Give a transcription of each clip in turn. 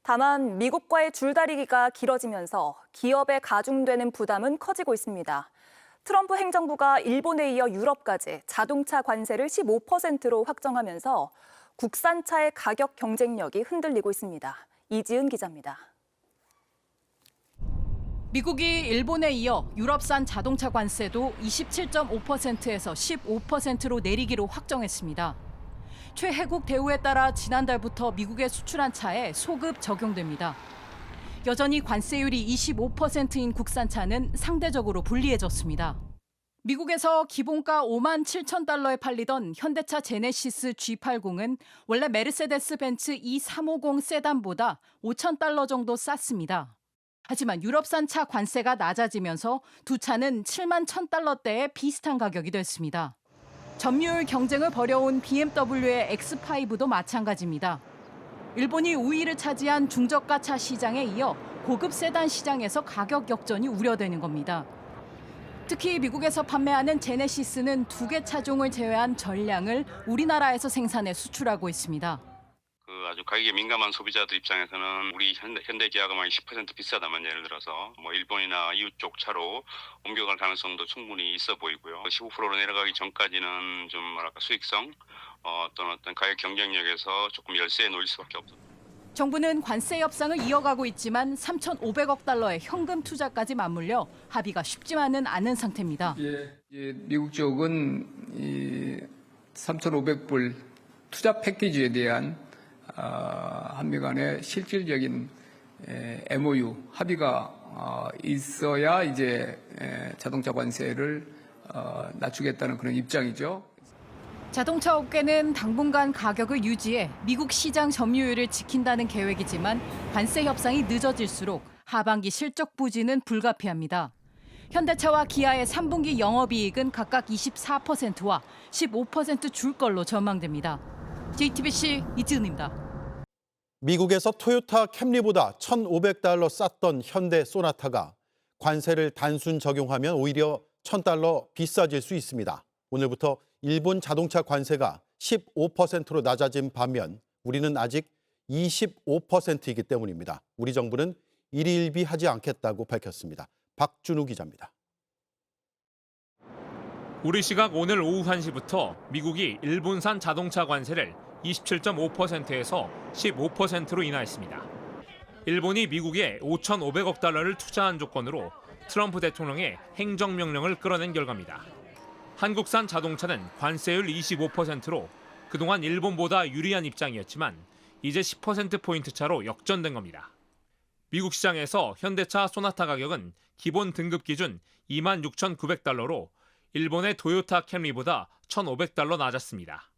다만 미국과의 줄다리기가 길어지면서 기업에 가중되는 부담은 커지고 있습니다. 트럼프 행정부가 일본에 이어 유럽까지 자동차 관세를 15%로 확정하면서 국산차의 가격 경쟁력이 흔들리고 있습니다. 이지은 기자입니다. 미국이 일본에 이어 유럽산 자동차 관세도 27.5%에서 15%로 내리기로 확정했습니다. 최혜국 대우에 따라 지난달부터 미국에 수출한 차에 소급 적용됩니다. 여전히 관세율이 25%인 국산차는 상대적으로 불리해졌습니다. 미국에서 기본가 5만 7천 달러에 팔리던 현대차 제네시스 G80은 원래 메르세데스 벤츠 E350 세단보다 5천 달러 정도 쌌습니다. 하지만 유럽산 차 관세가 낮아지면서 두 차는 7만 1천 달러대의 비슷한 가격이 됐습니다. 점유율 경쟁을 벌여온 BMW의 X5도 마찬가지입니다. 일본이 우위를 차지한 중저가 차 시장에 이어 고급 세단 시장에서 가격 역전이 우려되는 겁니다. 특히 미국에서 판매하는 제네시스는 2개 차종을 제외한 전량을 우리나라에서 생산해 수출하고 있습니다. 아주 가격에 민감한 소비자들 입장에서는 우리 현대기아가 10% 비싸다면 예를 들어서 일본이나 이웃 쪽 차로 옮겨갈 가능성도 충분히 있어 보이고요. 15%로 내려가기 전까지는 좀 수익성 어떤 가격 경쟁력에서 조금 열세에 놓일 수밖에 없습니다. 정부는 관세 협상을 이어가고 있지만 3,500억 달러의 현금 투자까지 맞물려 합의가 쉽지만은 않은 상태입니다. 미국 쪽은 3,500불 투자 패키지에 대한 한미 간의 실질적인 MOU 합의가 있어야 이제 자동차 관세를 낮추겠다는 그런 입장이죠. 자동차 업계는 당분간 가격을 유지해 미국 시장 점유율을 지킨다는 계획이지만 관세 협상이 늦어질수록 하반기 실적 부진은 불가피합니다. 현대차와 기아의 3분기 영업이익은 각각 24%와 15% 줄 걸로 전망됩니다. JTBC 이지은입니다. 미국에서 토요타 캠리보다 1,500달러 쌌던 현대 소나타가 관세를 단순 적용하면 오히려 1,000달러 비싸질 수 있습니다. 오늘부터 일본 자동차 관세가 15%로 낮아진 반면 우리는 아직 25%이기 때문입니다. 우리 정부는 일희일비하지 않겠다고 밝혔습니다. 박준우 기자입니다. 우리 시각 오늘 오후 1시부터 미국이 일본산 자동차 관세를 27.5%에서 15%로 인하했습니다. 일본이 미국에 5,500억 달러를 투자한 조건으로 트럼프 대통령의 행정명령을 끌어낸 결과입니다. 한국산 자동차는 관세율 25%로 그동안 일본보다 유리한 입장이었지만 이제 10%포인트 차로 역전된 겁니다. 미국 시장에서 현대차 소나타 가격은 기본 등급 기준 26,900달러로 일본의 토요타 캠리보다 1,500달러 낮았습니다.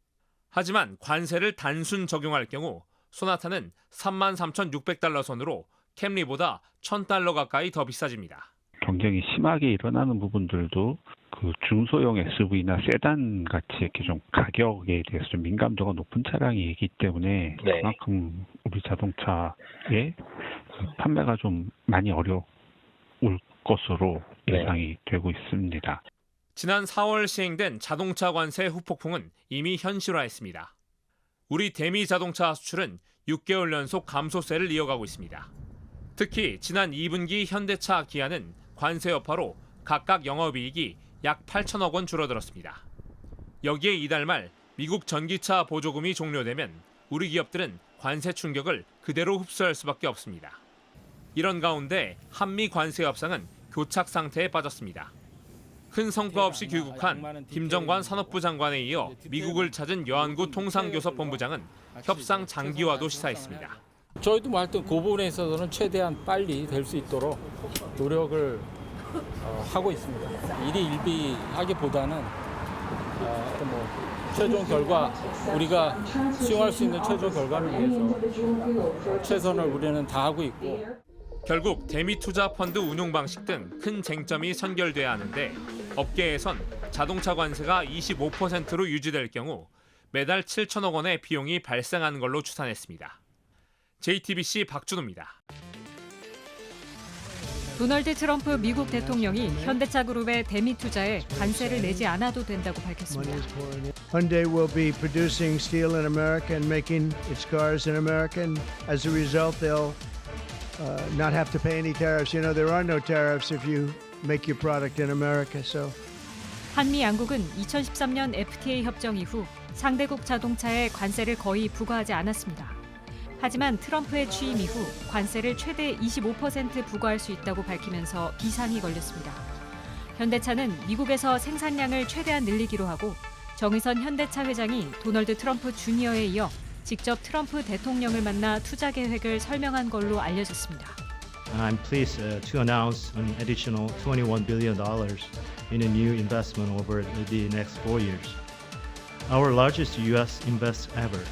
하지만 관세를 단순 적용할 경우 소나타는 33,600달러 선으로 캠리보다 1,000달러 가까이 더 비싸집니다. 경쟁이 심하게 일어나는 부분들도 그 중소형 SUV나 세단 같이 이렇게 좀 가격에 대해서 좀 민감도가 높은 차량이기 때문에 그만큼 우리 자동차의 판매가 좀 많이 어려울 것으로 예상이 되고 있습니다. 지난 4월 시행된 자동차 관세 후폭풍은 이미 현실화했습니다. 우리 대미 자동차 수출은 6개월 연속 감소세를 이어가고 있습니다. 특히 지난 2분기 현대차, 기아는 관세 여파로 각각 영업이익이 약 8천억 원 줄어들었습니다. 여기에 이달 말 미국 전기차 보조금이 종료되면 우리 기업들은 관세 충격을 그대로 흡수할 수밖에 없습니다. 이런 가운데 한미 관세 협상은 교착 상태에 빠졌습니다. 큰 성과 없이 귀국한 김정관 산업부 장관에 이어 미국을 찾은 여한구 통상교섭본부장은 협상 장기화도 시사했습니다. 저희도 하여튼 그 부분에 있어서는 최대한 빨리 될 수 있도록 노력을 하고 있습니다. 일희일비하기보다는 최종 결과 우리가 수용할 수 있는 최종 결과를 위해서 최선을 우리는 다하고 있고. 결국 대미 투자 펀드 운용 방식 등 큰 쟁점이 선결돼야 하는데 업계에선 자동차 관세가 25%로 유지될 경우 매달 7천억 원의 비용이 발생하는 걸로 추산했습니다. JTBC 박준호입니다. 도널드 트럼프 미국 대통령이 현대차 그룹의 대미 투자에 관세를 내지 않아도 된다고 밝혔습니다. Hyundai will be producing steel in America and making its cars in America. And as a result, they'll not have to pay any tariffs. You know, there are no tariffs if you make your product in America. So. 한미 양국은 2013년 FTA 협정 이후 상대국 자동차에 관세를 거의 부과하지 않았습니다. 하지만 트럼프의 취임 이후 관세를 최대 25% 부과할 수 있다고 밝히면서 비상이 걸렸습니다. 현대차는 미국에서 생산량을 최대한 늘리기로 하고 정의선 현대차 회장이 도널드 트럼프 주니어에 이어 직접 트럼프 대통령을 만나 투자 계획을 설명한 걸로 알려졌습니다. I'm pleased to announce an additional $21 billion in a new investment over the next 4 years. Our largest U.S. invest ever.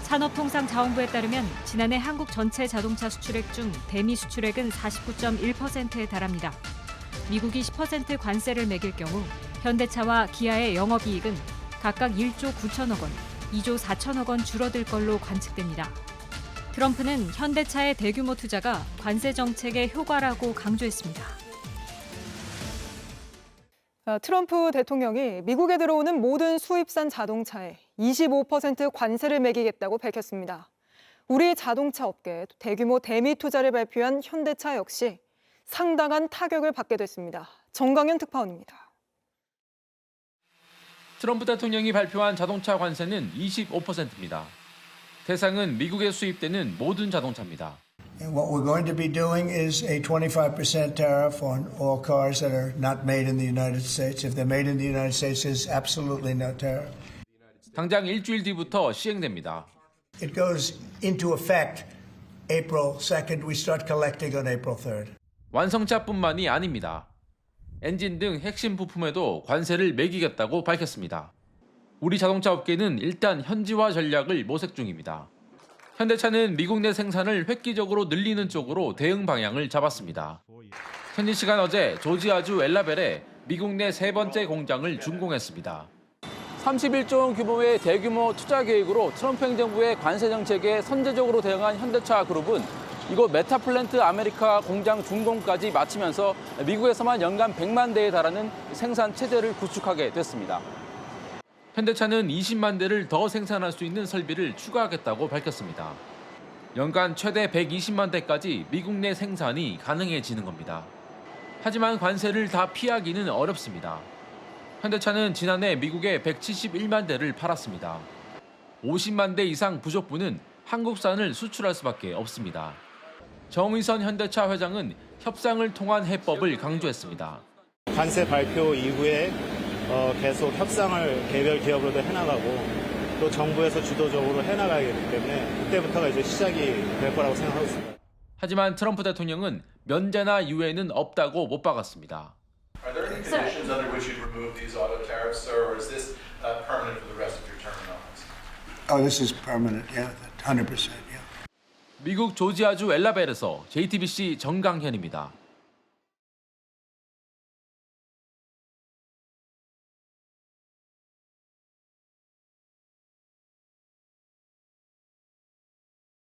산업통상자원부에 따르면 지난해 한국 전체 자동차 수출액 중 대미 수출액은 49.1%에 달합니다. 미국이 10% 관세를 매길 경우 현대차와 기아의 영업이익은 각각 1조 9천억 원, 2조 4천억 원 줄어들 걸로 관측됩니다. 트럼프는 현대차의 대규모 투자가 관세 정책의 효과라고 강조했습니다. 트럼프 대통령이 미국에 들어오는 모든 수입산 자동차에 25% 관세를 매기겠다고 밝혔습니다. 우리 자동차 업계 대규모 대미 투자를 발표한 현대차 역시 상당한 타격을 받게 됐습니다. 정강현 특파원입니다. 트럼프 대통령이 발표한 자동차 관세는 25%입니다. 대상은 미국에 수입되는 모든 자동차입니다. And what we're going to be doing is a 25% tariff on all cars that are not made in the United States. If they're made in the United States, there's absolutely no tariff. 당장 일주일 뒤부터 시행됩니다. It goes into effect April 2nd. We start collecting on April 3rd. 완성차뿐만이 아닙니다. 엔진 등 핵심 부품에도 관세를 매기겠다고 밝혔습니다. 우리 자동차 업계는 일단 현지화 전략을 모색 중입니다. 현대차는 미국 내 생산을 획기적으로 늘리는 쪽으로 대응 방향을 잡았습니다. 현지 시간 어제 조지아주 엘라벨에 미국 내 세 번째 공장을 준공했습니다. 31조 원 규모의 대규모 투자 계획으로 트럼프 행정부의 관세 정책에 선제적으로 대응한 현대차 그룹은 이곳 메타플랜트 아메리카 공장 준공까지 마치면서 미국에서만 연간 100만 대에 달하는 생산 체제를 구축하게 됐습니다. 현대차는 20만 대를 더 생산할 수 있는 설비를 추가하겠다고 밝혔습니다. 연간 최대 120만 대까지 미국 내 생산이 가능해지는 겁니다. 하지만 관세를 다 피하기는 어렵습니다. 현대차는 지난해 미국에 171만 대를 팔았습니다. 50만 대 이상 부족분은 한국산을 수출할 수밖에 없습니다. 정의선 현대차 회장은 협상을 통한 해법을 강조했습니다. 관세 발표 이후에 계속 협상을 개별 기업으로도 해나가고 또 정부에서 주도적으로 해나가야 되기 때문에 그때부터가 이제 시작이 될 거라고 생각하고 있습니다. 하지만 트럼프 대통령은 면제나 유예는 없다고 못 박았습니다. Are there any conditions under which you'd remove these auto tariffs, sir, or is this permanent for the rest of your term in office? Oh, this is permanent. Yeah, 100%. Yeah. 미국 조지아주 엘라벨에서 JTBC 정강현입니다.